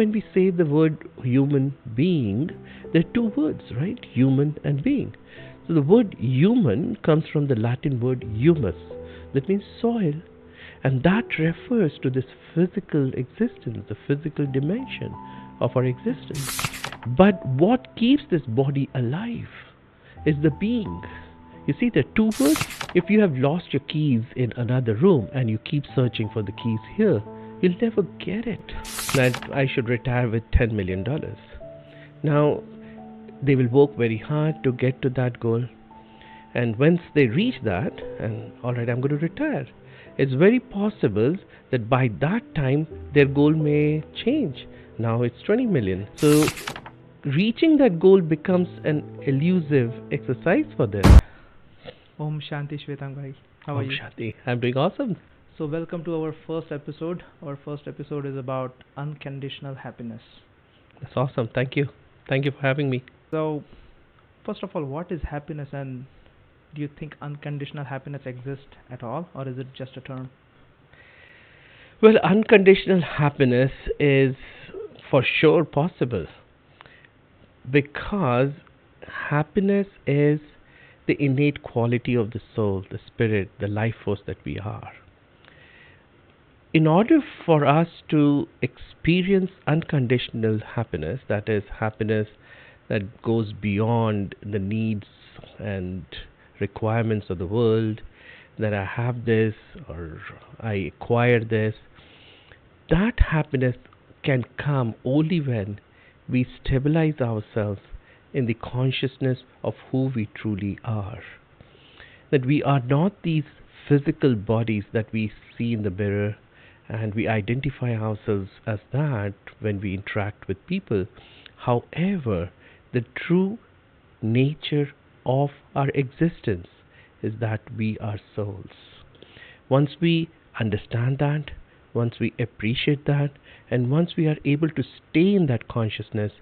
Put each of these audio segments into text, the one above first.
when we say the word human being, there are two words, right? Human and being. So the word human comes from the Latin word humus, that means soil. And that refers to this physical existence, the physical dimension of our existence. But what keeps this body alive is the being. You see, there are two words. If you have lost your keys in another room and you keep searching for the keys here, you'll never get it. That I should retire with $10 million. Now, they will work very hard to get to that goal. And once they reach that, and alright, I'm going to retire, it's very possible that by that time their goal may change. Now it's 20 million. So reaching that goal becomes an elusive exercise for them. Om Shanti Shvetank bhai. How are you? Shanti. I'm doing awesome. So welcome to our first episode. Our first episode is about unconditional happiness. That's awesome. Thank you. Thank you for having me. So first of all, what is happiness, and do you think unconditional happiness exists at all, or is it just a term? Well, unconditional happiness is for sure possible, because happiness is the innate quality of the soul, the spirit, the life force that we are. In order for us to experience unconditional happiness, that is happiness that goes beyond the needs and requirements of the world, that I have this or I acquire this, that happiness can come only when we stabilize ourselves in the consciousness of who we truly are. That we are not these physical bodies that we see in the mirror and we identify ourselves as that when we interact with people. However, the true nature of our existence is that we are souls. Once we understand that, once we appreciate that, and once we are able to stay in that consciousness,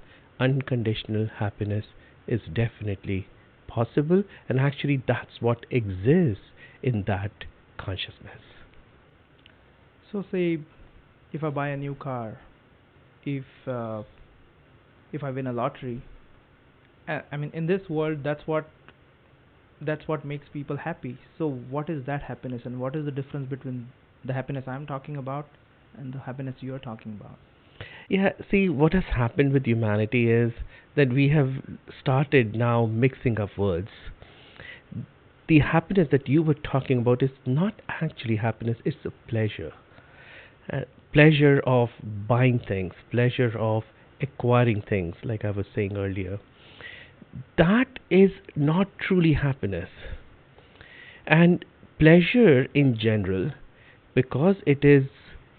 unconditional happiness is definitely possible, and actually that's what exists in that consciousness. So say if I buy a new car, if I win a lottery, I mean, in this world, that's what makes people happy. So what is that happiness, and what is the difference between the happiness I'm talking about and the happiness you're talking about? Yeah, see, what has happened with humanity is that we have started now mixing up words. The happiness that you were talking about is not actually happiness, it's a pleasure. Pleasure of buying things, pleasure of acquiring things, like I was saying earlier. That is not truly happiness. And pleasure in general, because it is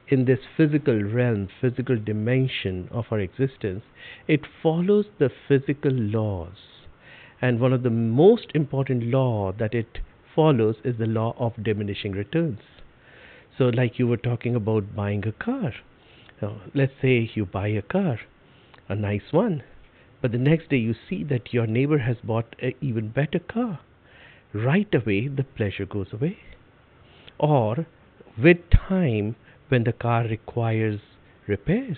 in this physical realm, physical dimension of our existence, it follows the physical laws. And one of the most important law that it follows is the law of diminishing returns. So like you were talking about buying a car. Now, let's say you buy a car, a nice one, but the next day you see that your neighbor has bought an even better car. Right away the pleasure goes away. Or with time, when the car requires repairs,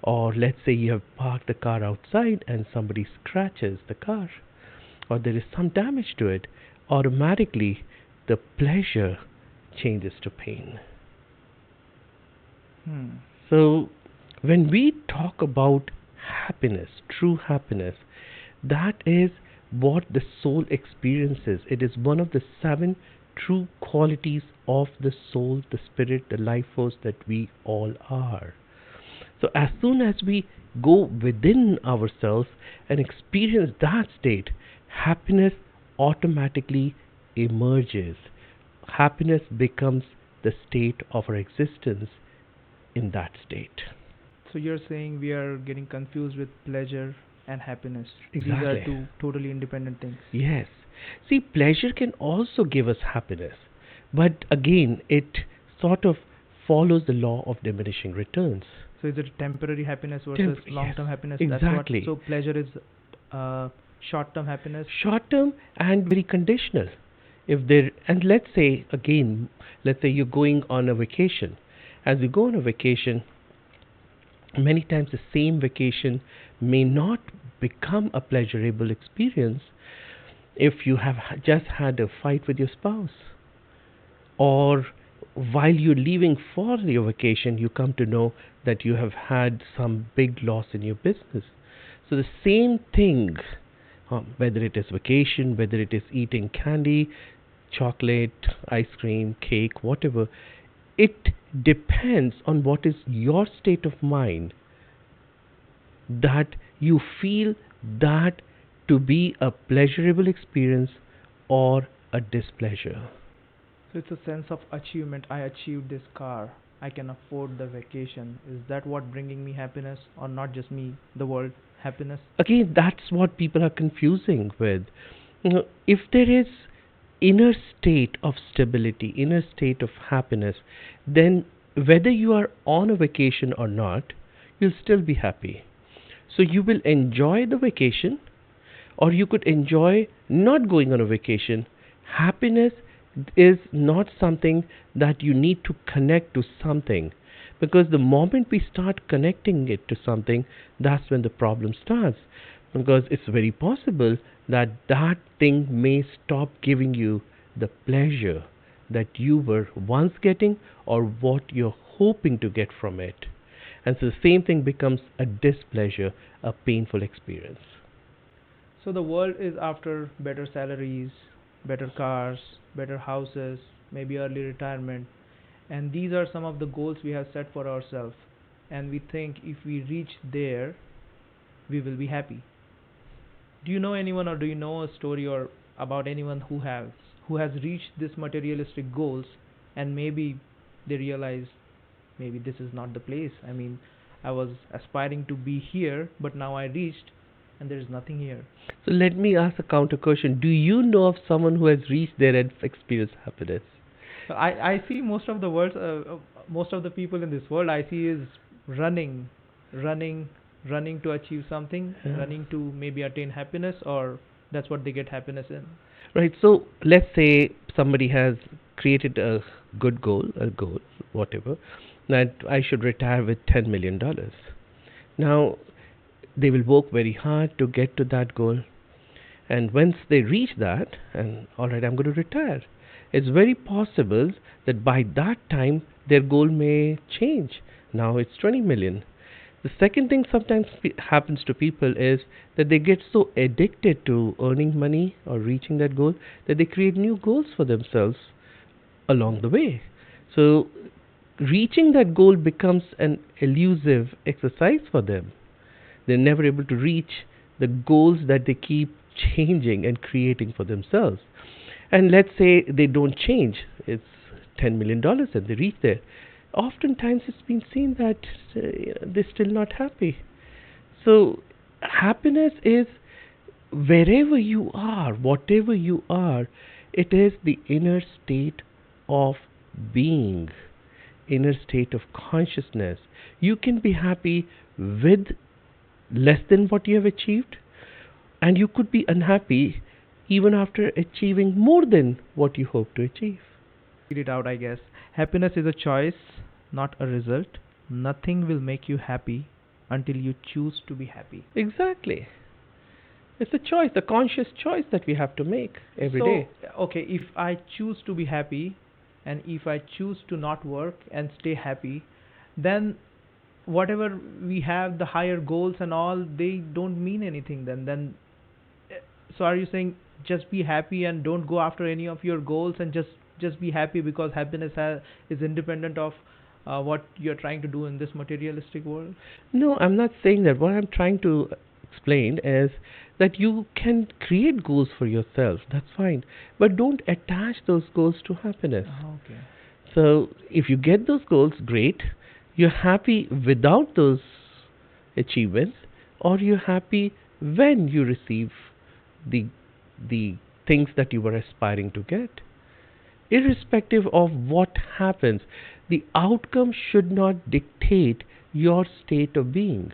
or let's say you have parked the car outside and somebody scratches the car, or there is some damage to it, automatically the pleasure changes to pain. So when we talk about happiness, true happiness, that is what the soul experiences. It is one of the 7 true qualities of the soul, the spirit, the life force that we all are. So as soon as we go within ourselves and experience that state, happiness automatically emerges. Happiness becomes the state of our existence in that state. So you're saying we are getting confused with pleasure and happiness. Exactly. These are two totally independent things. Yes. See, pleasure can also give us happiness, but again, it sort of follows the law of diminishing returns. So is it temporary happiness versus long-term happiness? Exactly. So pleasure is short-term happiness? Short-term and very conditional. And let's say you're going on a vacation. As you go on a vacation, Many times the same vacation may not become a pleasurable experience if you have just had a fight with your spouse, or while you're leaving for your vacation, you come to know that you have had some big loss in your business. So the same thing, whether it is vacation, whether it is eating candy, chocolate, ice cream, cake, whatever, it depends on what is your state of mind, that you feel that to be a pleasurable experience or a displeasure. So it's a sense of achievement. I achieved this car. I can afford the vacation. Is that what bringing me happiness, or not just me, the world happiness? Again, that's what people are confusing with. If there is inner state of stability, inner state of happiness, then whether you are on a vacation or not, you'll still be happy. So you will enjoy the vacation, or you could enjoy not going on a vacation. Happiness is not something that you need to connect to something, because the moment we start connecting it to something, that's when the problem starts. Because it's very possible that that thing may stop giving you the pleasure that you were once getting, or what you're hoping to get from it. And so the same thing becomes a displeasure, a painful experience. So the world is after better salaries, better cars, better houses, maybe early retirement. And these are some of the goals we have set for ourselves. And we think if we reach there, we will be happy. Do you know anyone, or do you know a story or about anyone who has reached this materialistic goals, and maybe they realize maybe this is not the place. I mean, I was aspiring to be here, but now I reached and there is nothing here. So let me ask a counter question. Do you know of someone who has reached there and experienced happiness? So I see most of the people in this world I see is running, running, running to achieve something, Yeah. running to maybe attain happiness, or that's what they get happiness in. Right. So let's say somebody has created a good goal, whatever, that I should retire with $10 million. Now, they will work very hard to get to that goal. And once they reach that, and all right, I'm going to retire, it's very possible that by that time their goal may change. Now it's 20 million. The second thing sometimes happens to people is that they get so addicted to earning money or reaching that goal that they create new goals for themselves along the way. So reaching that goal becomes an elusive exercise for them. They're never able to reach the goals that they keep changing and creating for themselves. And let's say they don't change, it's $10 million and they reach there. Oftentimes it's been seen that they're still not happy. So happiness is wherever you are, whatever you are, it is the inner state of being, inner state of consciousness. You can be happy with less than what you have achieved, and you could be unhappy even after achieving more than what you hope to achieve. Figure it out, I guess. Happiness is a choice, not a result. Nothing will make you happy until you choose to be happy. Exactly. It's a choice, a conscious choice that we have to make every day. Okay, if I choose to be happy, and if I choose to not work and stay happy, then whatever we have, the higher goals and all, they don't mean anything then. So are you saying just be happy and don't go after any of your goals, and just be happy, because happiness is independent of what you're trying to do in this materialistic world? No, I'm not saying that. What I'm trying to explain is that you can create goals for yourself, that's fine, but don't attach those goals to happiness. Okay. So if you get those goals, great. You're happy without those achievements, or you're happy when you receive the the things that you were aspiring to get. Irrespective of what happens, the outcome should not dictate your state of being.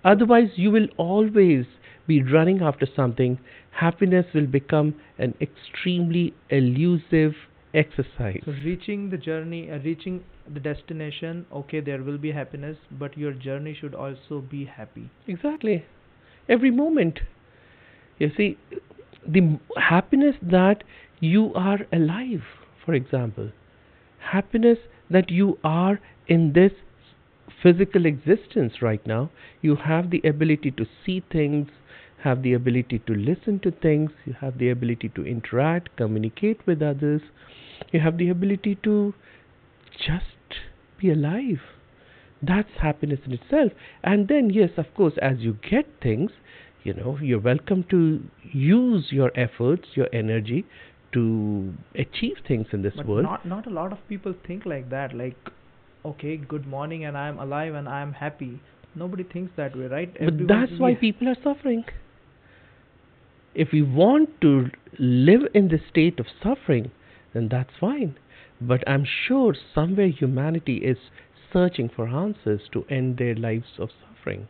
Otherwise, you will always be running after something. Happiness will become an extremely elusive exercise. So reaching the journey, reaching the destination, okay, there will be happiness, but your journey should also be happy. Exactly. Every moment. You see, the happiness that you are alive, for example, happiness that you are in this physical existence right now. You have the ability to see things, have the ability to listen to things, you have the ability to interact, communicate with others, you have the ability to just be alive. That's happiness in itself. And then, yes, of course, as you get things, you're welcome to use your efforts, your energy to achieve things in this But world. not a lot of people think like that. Like, okay, good morning, and I'm alive and I'm happy. Nobody thinks that way, right? But that's why people are suffering. If we want to live in this state of suffering, then that's fine. But I'm sure somewhere humanity is searching for answers to end their lives of suffering.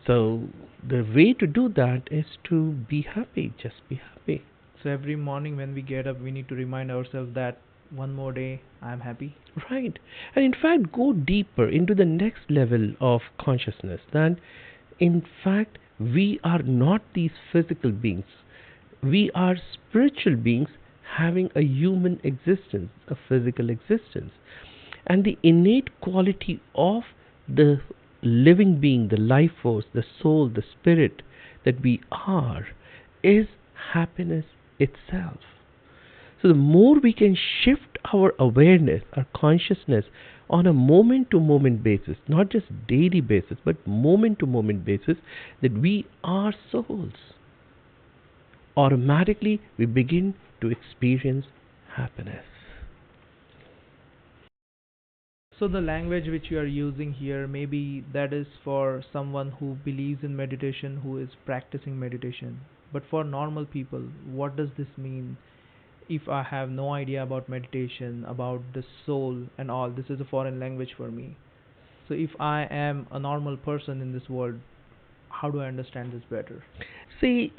So the way to do that is to be happy, just be happy. So every morning when we get up, we need to remind ourselves that one more day, I'm happy. Right. And in fact, go deeper into the next level of consciousness. That in fact, we are not these physical beings. We are spiritual beings having a human existence, a physical existence. And the innate quality of the living being, the life force, the soul, the spirit that we are, is happiness itself. So the more we can shift our awareness, our consciousness on a moment to moment basis, not just daily basis, but moment to moment basis, that we are souls, automatically we begin to experience happiness. So the language which you are using here, maybe that is for someone who believes in meditation, who is practicing meditation. But for normal people, what does this mean? If I have no idea about meditation, about the soul and all, this is a foreign language for me. So if I am a normal person in this world, how do I understand this better? See,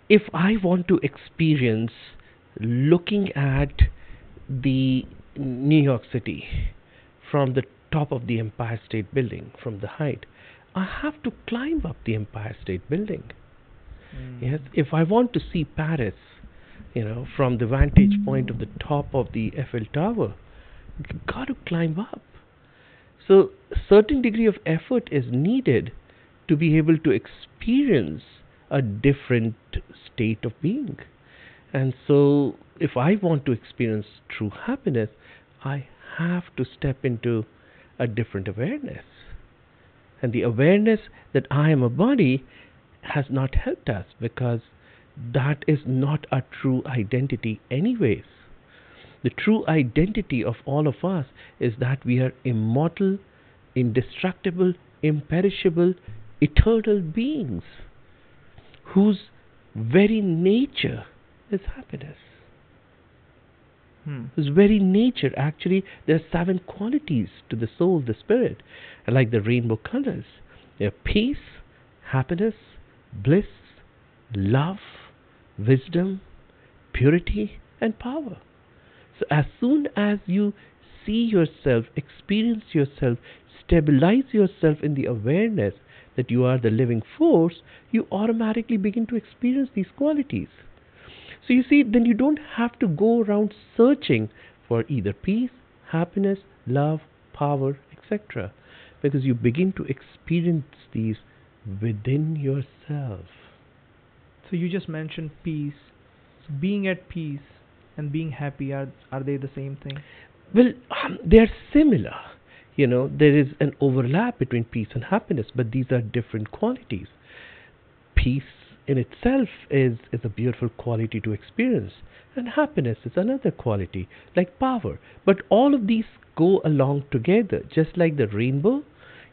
if I want to experience looking at the New York City from the top of the Empire State Building, from the height, I have to climb up the Empire State Building. Yes, if I want to see Paris, from the vantage point of the top of the Eiffel Tower, you got to climb up. So, a certain degree of effort is needed to be able to experience a different state of being. And so, if I want to experience true happiness, I have to step into a different awareness. And the awareness that I am a body has not helped us, because that is not our true identity, anyways. The true identity of all of us is that we are immortal, indestructible, imperishable, eternal beings whose very nature is happiness. Whose very nature, actually, there are 7 qualities to the soul, the spirit, like the rainbow colors. They are peace, happiness, bliss, love, wisdom, purity, and power. So as soon as you see yourself, experience yourself, stabilize yourself in the awareness that you are the living force, you automatically begin to experience these qualities. So you see, then you don't have to go around searching for either peace, happiness, love, power, etc. Because you begin to experience these within yourself. So you just mentioned peace. So being at peace and being happy, are they the same thing? Well, they are similar. There is an overlap between peace and happiness, but these are different qualities. Peace in itself is a beautiful quality to experience, and happiness is another quality, like power. But all of these go along together, just like the rainbow.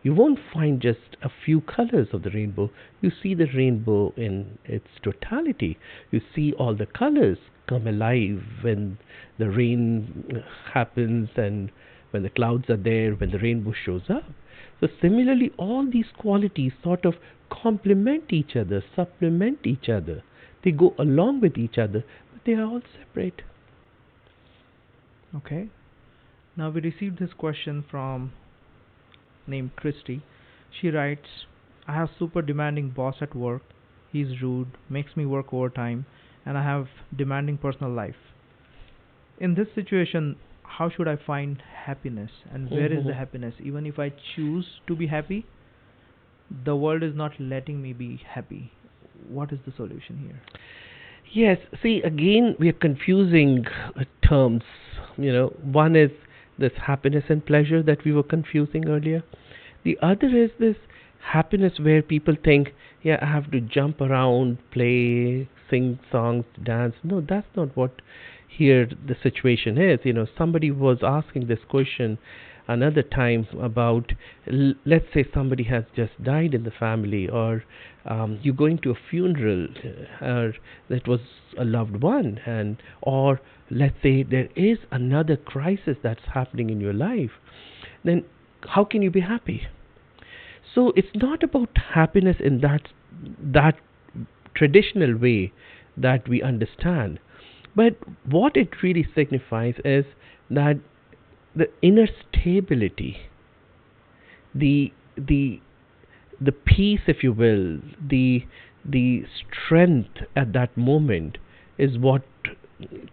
You won't find just a few colors of the rainbow. You see the rainbow in its totality. You see all the colors come alive when the rain happens, and when the clouds are there, when the rainbow shows up. So similarly, all these qualities sort of complement each other, supplement each other. They go along with each other, but they are all separate. Okay. Now we received this question from named Christy. She writes, I have super demanding boss at work. He's rude, makes me work overtime, and I have demanding personal life. In this situation, how should I find happiness and where is the Mhm. happiness? Even if I choose to be happy, the world is not letting me be happy. What is the solution here? Yes, see, again, we are confusing terms. One is this happiness and pleasure that we were confusing earlier. The other is this happiness where people think, yeah, I have to jump around, play, sing songs, dance. No, that's not what here the situation is. Somebody was asking this question another time about, let's say somebody has just died in the family, or you're going to a funeral that was a loved one, and or let's say there is another crisis that's happening in your life. Then how can you be happy? So it's not about happiness in that traditional way that we understand, but what it really signifies is that the inner stability, the the the peace, if you will, the strength at that moment is what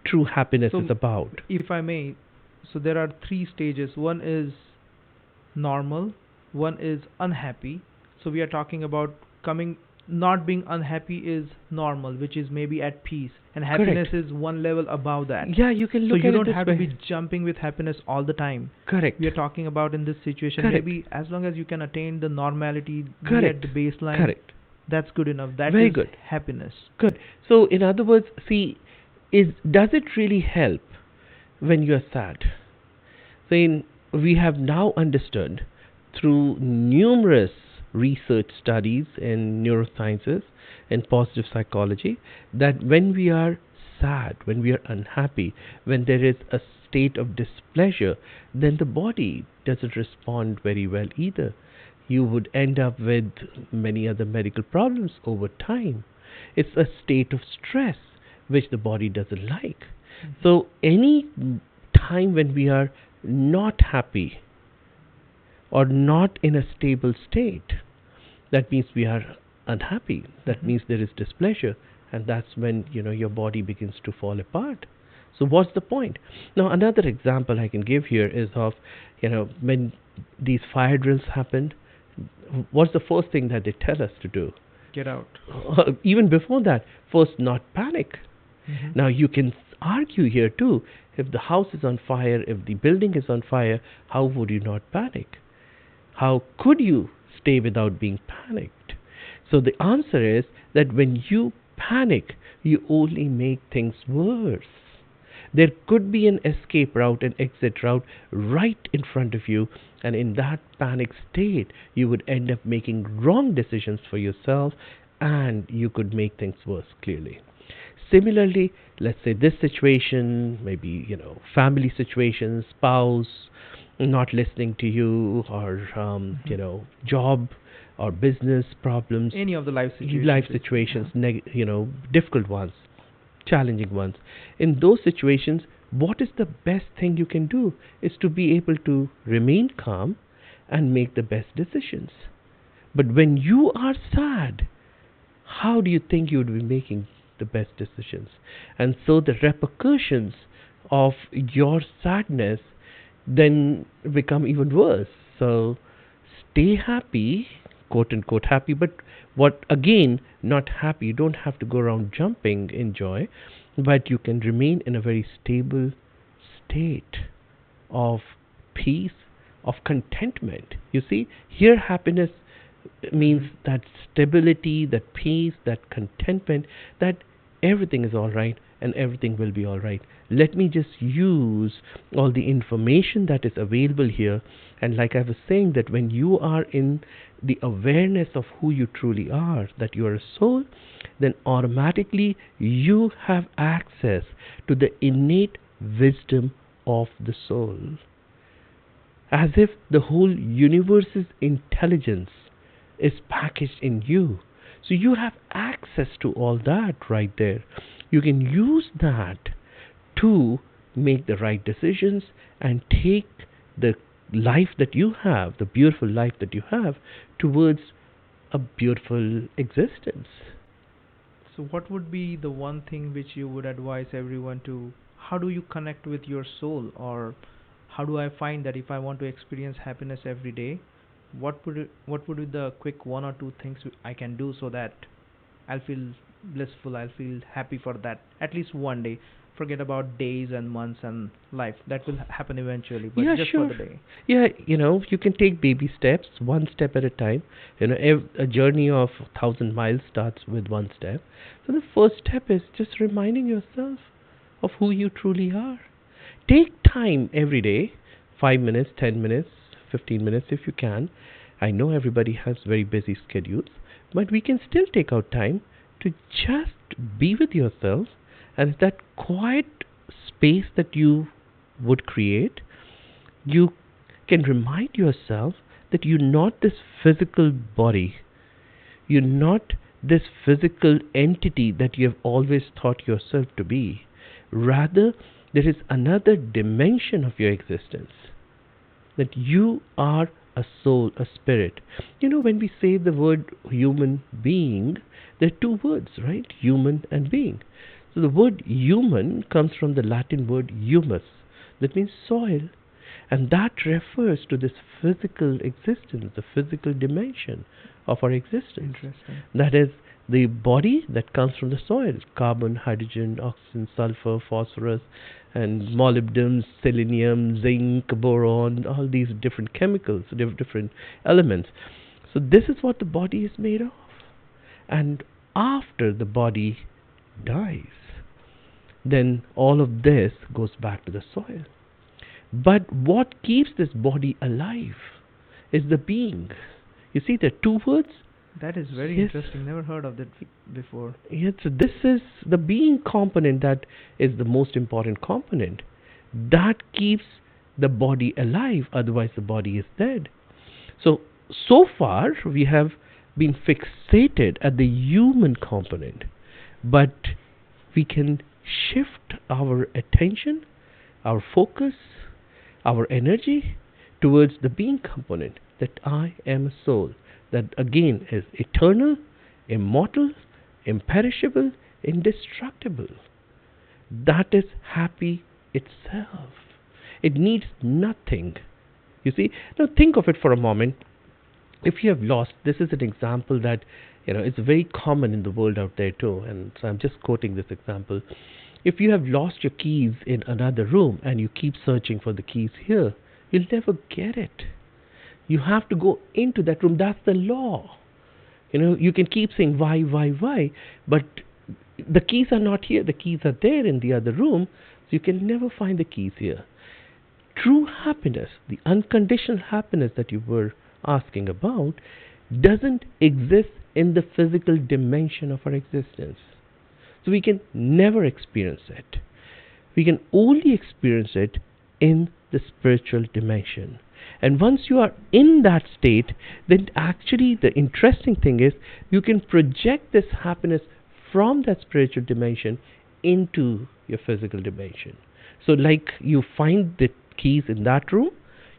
true happiness is So, about. if I may, so there are three stages. One is normal, one is unhappy. So we are talking about coming, not being unhappy is normal, which is maybe at peace, and happiness Correct. is one level above that. Yeah, you can So look you at it don't this have to way. be jumping with happiness all the time. Correct. We are talking about in this situation, Correct. maybe as long as you can attain the normality, be at Correct. the baseline, Correct. that's good enough. That Very is good. happiness. Good. So, in other words, see, does it really help when you're sad? Then we have now understood through numerous research studies in neurosciences and positive psychology that when we are sad, when we are unhappy, when there is a state of displeasure, then the body doesn't respond very well either. You would end up with many other medical problems over time. It's a state of stress which the body doesn't like. So, any time when we are not happy or not in a stable state, that means we are unhappy. That Mhm. means there is displeasure, and that's when your body begins to fall apart. So what's the point? Now another example I can give here is of when these fire drills happened. What's the first thing that they tell us to do? Get out. Even before that, first not panic. Mhm. Now you can argue here too. If the house is on fire, if the building is on fire, how would you not panic? How could you stay without being panicked? So the answer is that when you panic, you only make things worse. There could be an escape route, an exit route right in front of you, and in that panic state, you would end up making wrong decisions for yourself, and you could make things worse clearly. Similarly, let's say this situation, maybe family situation, spouse not listening to you, or Mhm. job or business problems, Any of the life life situations. situations, difficult ones, challenging ones. In those situations, what is the best thing you can do is to be able to remain calm and make the best decisions. But when you are sad, how do you think you would be making the best decisions? And so the repercussions of your sadness then become even worse. So stay happy, quote unquote happy, but what again, not happy. You don't have to go around jumping in joy, but you can remain in a very stable state of peace, of contentment. You see, here happiness means Mhm. that stability, that peace, that contentment, that everything is all right and everything will be all right. Let me just use all the information that is available here. And like I was saying, that when you are in the awareness of who you truly are, that you are a soul, then automatically you have access to the innate wisdom of the soul, as if the whole universe's intelligence is packaged in you. So you have access to all that right there. You can use that to make the right decisions, and take the life that you have, the beautiful life that you have, towards a beautiful existence. So, what would be the one thing which you would advise everyone to? How do you connect with your soul, or how do I find that if I want to experience happiness every day, what would be the quick one or two things I can do so that I'll feel blissful, I'll feel happy for that at least one day. Forget about days and months and life. That will happen eventually, but Yeah, just for sure. the day. Yeah, you can take baby steps, one step at a time. A journey of 1,000 miles starts with one step. So the first step is just reminding yourself of who you truly are. Take time every day, 5 minutes, 10 minutes, 15 minutes if you can. I know everybody has very busy schedules, but we can still take out time to just be with yourself, and that quiet space that you would create, you can remind yourself that you're not this physical body, you're not this physical entity that you have always thought yourself to be. Rather, there is another dimension of your existence, that you are a soul, a spirit. When we say the word human being, there are two words, right? Human and being. So the word human comes from the Latin word humus, that means soil, and that refers to this physical existence, the physical dimension of our existence. Interesting. That is the body that comes from the soil: carbon, hydrogen, oxygen, sulfur, phosphorus, and molybdenum, selenium, zinc, boron, all these different chemicals, different elements. So this is what the body is made of. And after the body dies, then all of this goes back to the soil. But what keeps this body alive is the being. You see, the two words. That is very Yes. interesting. Never heard of that before. Yes, so this is the being component that is the most important component. That keeps the body alive, otherwise the body is dead. So far we have been fixated at the human component, but we can shift our attention, our focus, our energy towards the being component, that I am a soul, that again is eternal, immortal, imperishable, indestructible. That is happy itself. It needs nothing. You see? Now think of it for a moment. If you have lost, this is an example that it's very common in the world out there too, and so I'm just quoting this example. If you have lost your keys in another room and you keep searching for the keys here, you'll never get it. You have to go into that room. That's the law. You can keep saying why, but the keys are not here. The keys are there in the other room, so you can never find the keys here. True happiness, the unconditional happiness that you were asking about, doesn't exist in the physical dimension of our existence. So we can never experience it. We can only experience it in the spiritual dimension. And once you are in that state, then actually the interesting thing is you can project this happiness from that spiritual dimension into your physical dimension. So like you find the keys in that room,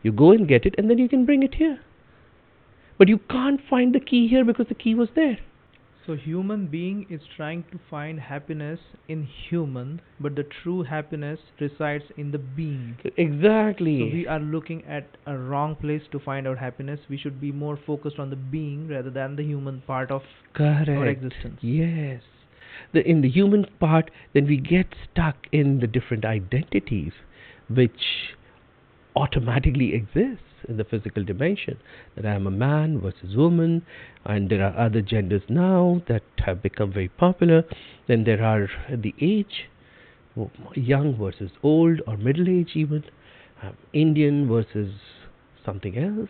you go and get it, and then you can bring it here. But you can't find the key here because the key was there. So human being is trying to find happiness in human, but the true happiness resides in the being. Exactly. So we are looking at a wrong place to find our happiness. We should be more focused on the being rather than the human part of Correct. our existence. Yes. In the human part, then we get stuck in the different identities which automatically exists in the physical dimension. That I am a man versus woman, and there are other genders now that have become very popular. Then there are the age, young versus old or middle age even, Indian versus something else,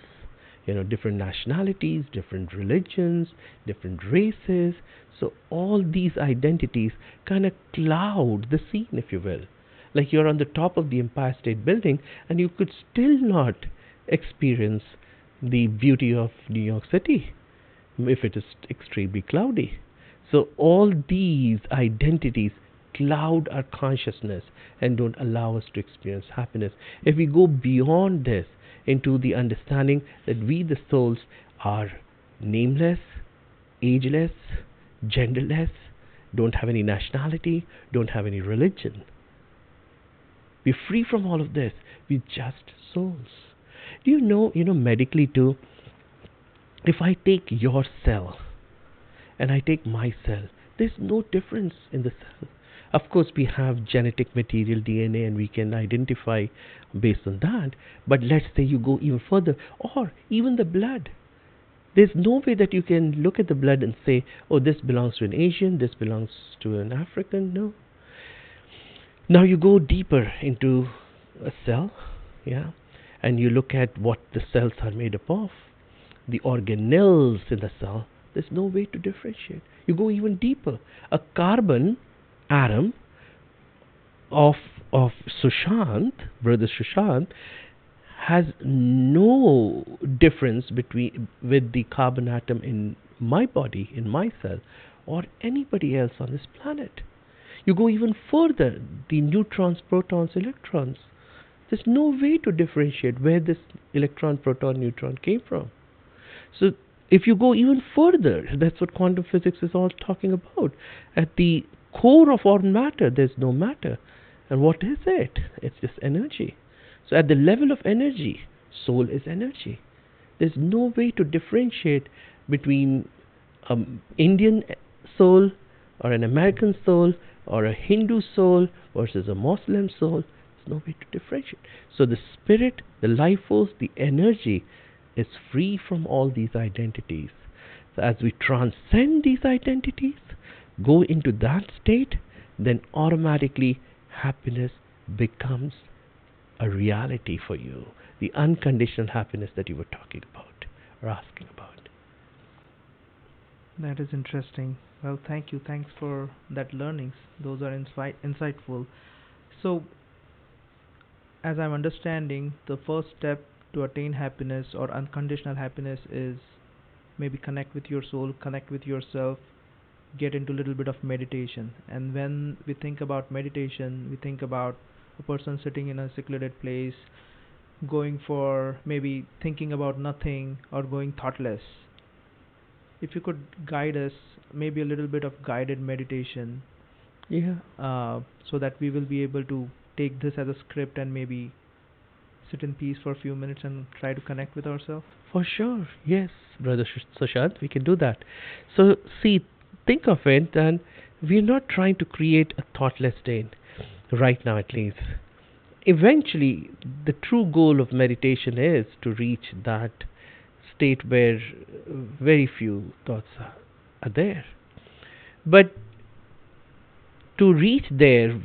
different nationalities, different religions, different races. So all these identities kind of cloud the scene, if you will. Like you're on the top of the Empire State Building and you could still not experience the beauty of New York City if it is extremely cloudy. So all these identities cloud our consciousness and don't allow us to experience happiness. If we go beyond this into the understanding that we, the souls, are nameless, ageless, genderless, don't have any nationality, don't have any religion. We're free from all of this. We're just souls. Do you know medically too, if I take your cell and I take my cell, there's no difference in the cell. Of course, we have genetic material, DNA, and we can identify based on that. But let's say you go even further, or even the blood. There's no way that you can look at the blood and say, oh, this belongs to an Asian, this belongs to an African. No. Now you go deeper into a cell, yeah, and you look at what the cells are made up of, the organelles in the cell. There's no way to differentiate. You go even deeper. A carbon atom of Sushant, brother Sushant, has no difference with the carbon atom in my body, in my cell, or anybody else on this planet. You go even further, the neutrons, protons, electrons. There's no way to differentiate where this electron, proton, neutron came from. So if you go even further, that's what quantum physics is all talking about. At the core of our matter, there's no matter. And what is it? It's just energy. So at the level of energy, soul is energy. There's no way to differentiate between an Indian soul or an American soul or a Hindu soul versus a Muslim soul. There's no way to differentiate. So the spirit, the life force, the energy is free from all these identities. So as we transcend these identities, go into that state, then automatically happiness becomes a reality for you. The unconditional happiness that you were talking about or asking about. That is interesting. Well, thank you. Thanks for that learnings. Those are insightful. So, as I'm understanding, the first step to attain happiness or unconditional happiness is maybe connect with your soul, connect with yourself, get into a little bit of meditation. And when we think about meditation, we think about a person sitting in a secluded place, going for maybe thinking about nothing or going thoughtless. If you could guide us, maybe a little bit of guided meditation, Yeah. so that we will be able to take this as a script and maybe sit in peace for a few minutes and try to connect with ourselves. For sure. Yes, brother Sushant, we can do that. So see, think of it, and we're not trying to create a thoughtless state right now, at least. Eventually, the true goal of meditation is to reach that state where very few thoughts are there. But to reach there,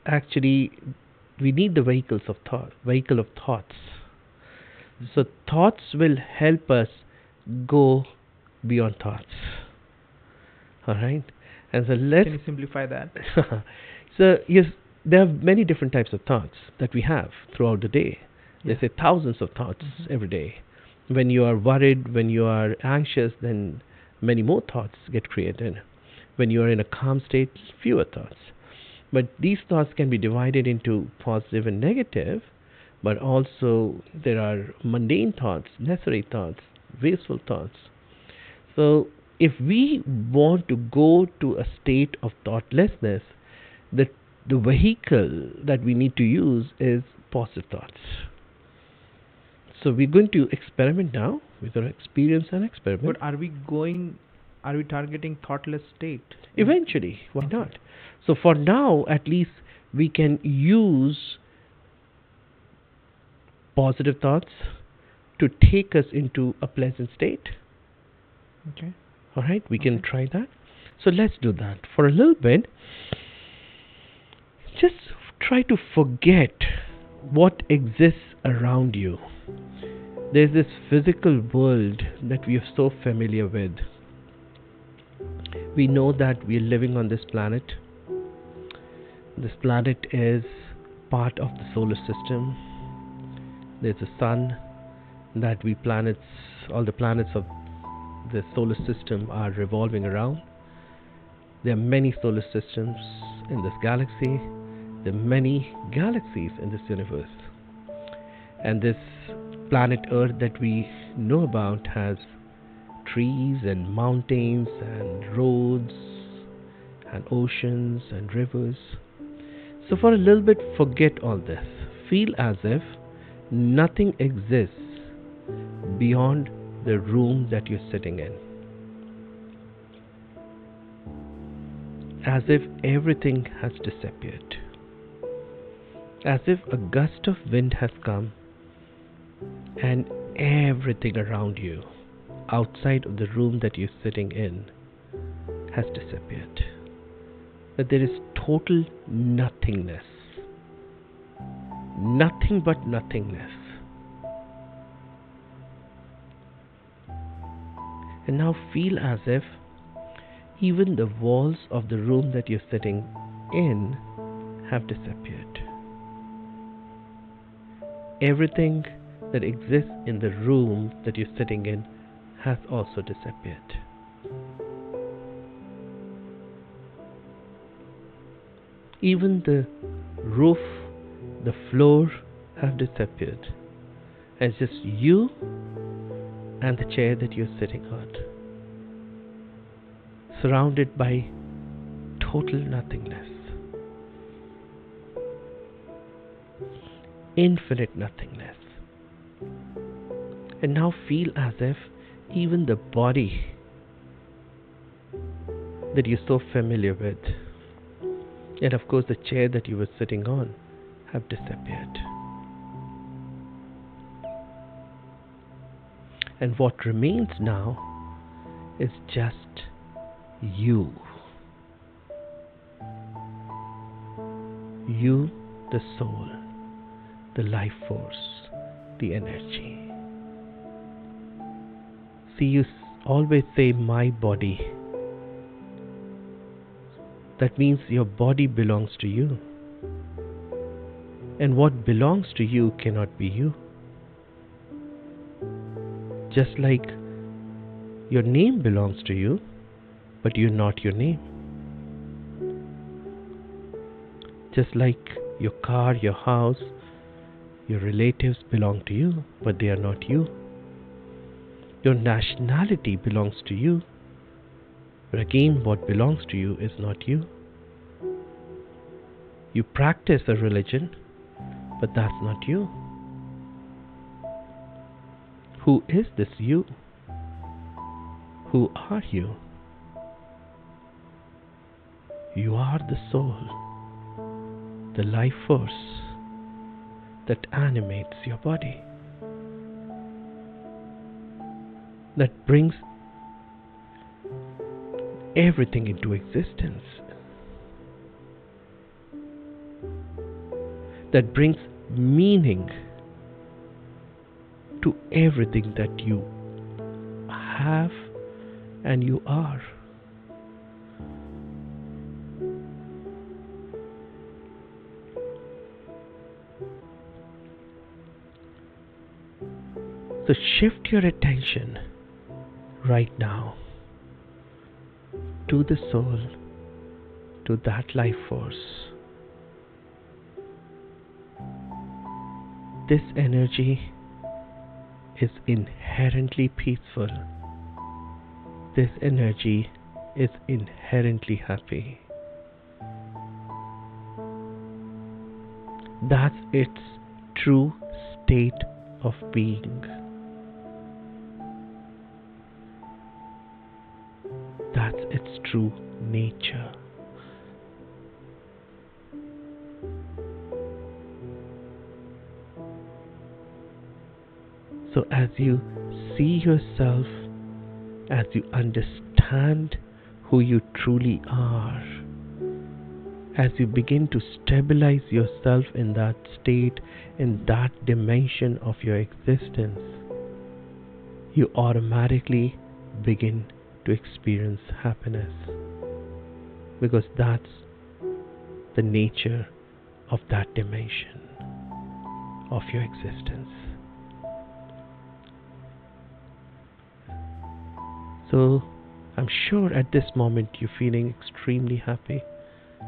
actually, we need the vehicle of thoughts. So thoughts will help us go beyond thoughts. All right, and so let's. Can you simplify that? So yes, there are many different types of thoughts that we have throughout the day. Yeah. There's thousands of thoughts every day. When you are worried, when you are anxious, then many more thoughts get created. When you are in a calm state, fewer thoughts. But these thoughts can be divided into positive and negative, but also there are mundane thoughts, necessary thoughts, wasteful thoughts. So if we want to go to a state of thoughtlessness, the vehicle that we need to use is positive thoughts. So we're going to experiment now. We're going to experience an experiment. But are we targeting thoughtless state? Eventually, why not? So for now, at least we can use positive thoughts to take us into a pleasant state. Okay. All right, we can try that. So let's do that. For a little bit, just try to forget what exists around you. There's this physical world that we are so familiar with. We know that we are living on this planet. This planet is part of the solar system. There's a sun that all the planets of the solar system are revolving around. There are many solar systems in this galaxy. There are many galaxies in this universe. And this planet Earth that we know about has trees and mountains and roads and oceans and rivers. So for a little bit, forget all this. Feel as if nothing exists beyond the room that you're sitting in. As if everything has disappeared. As if a gust of wind has come and everything around you, outside of the room that you're sitting in, has disappeared. That there is total nothingness. Nothing but nothingness. And now feel as if even the walls of the room that you're sitting in have disappeared. Everything that exists in the room that you're sitting in has also disappeared. Even the roof, the floor have disappeared. And it's just you and the chair that you're sitting on, surrounded by total nothingness. Infinite nothingness. And now feel as if even the body that you're so familiar with, and of course the chair that you were sitting on, have disappeared. And what remains now is just you. You, the soul, the life force, the energy. See, you always say, my body. That means your body belongs to you. And what belongs to you cannot be you. Just like your name belongs to you, but you're not your name. Just like your car, your house, your relatives belong to you, but they are not you. Your nationality belongs to you, but again, what belongs to you is not you. You practice a religion, but that's not you. Who is this you? Who are you? You are the soul, the life force that animates your body, that brings everything into existence, that brings meaning to everything that you have and you are. So shift your attention right now to the soul, to that life force. This energy is inherently peaceful. This energy is inherently happy. That's its true state of being. That's its true nature. So as you see yourself, as you understand who you truly are, as you begin to stabilize yourself in that state, in that dimension of your existence, you automatically begin to experience happiness, because that's the nature of that dimension of your existence. So I'm sure at this moment you're feeling extremely happy,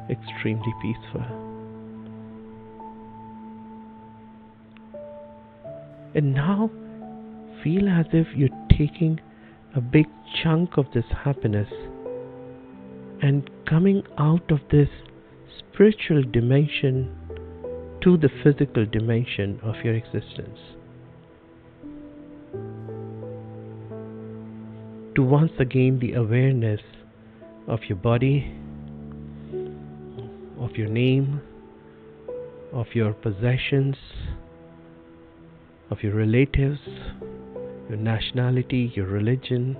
extremely peaceful. And now feel as if you're taking a big chunk of this happiness and coming out of this spiritual dimension to the physical dimension of your existence. To once again the awareness of your body, of your name, of your possessions, of your relatives, your nationality, your religion,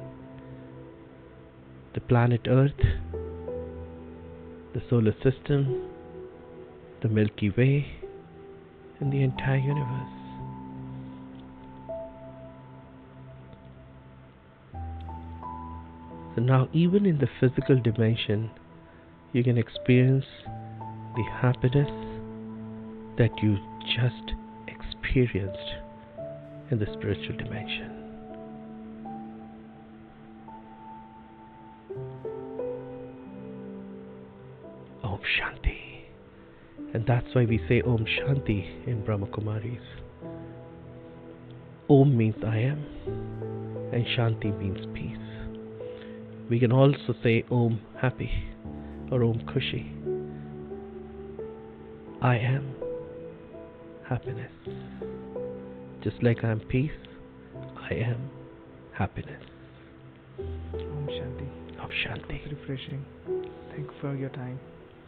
the planet Earth, the solar system, the Milky Way, and the entire universe. So now, even in the physical dimension, you can experience the happiness that you just experienced in the spiritual dimension. Om Shanti. And that's why we say Om Shanti in Brahma Kumaris. Om means I am, and Shanti means peace. We can also say Om Happy or Om Khushi. I am happiness. Just like I am peace, I am happiness. Om Shanti. Om Shanti. It was refreshing. Thank you for your time.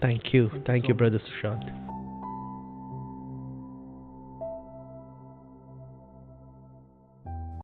Thank you. Thank you Thank so you, much. Brother Sushant.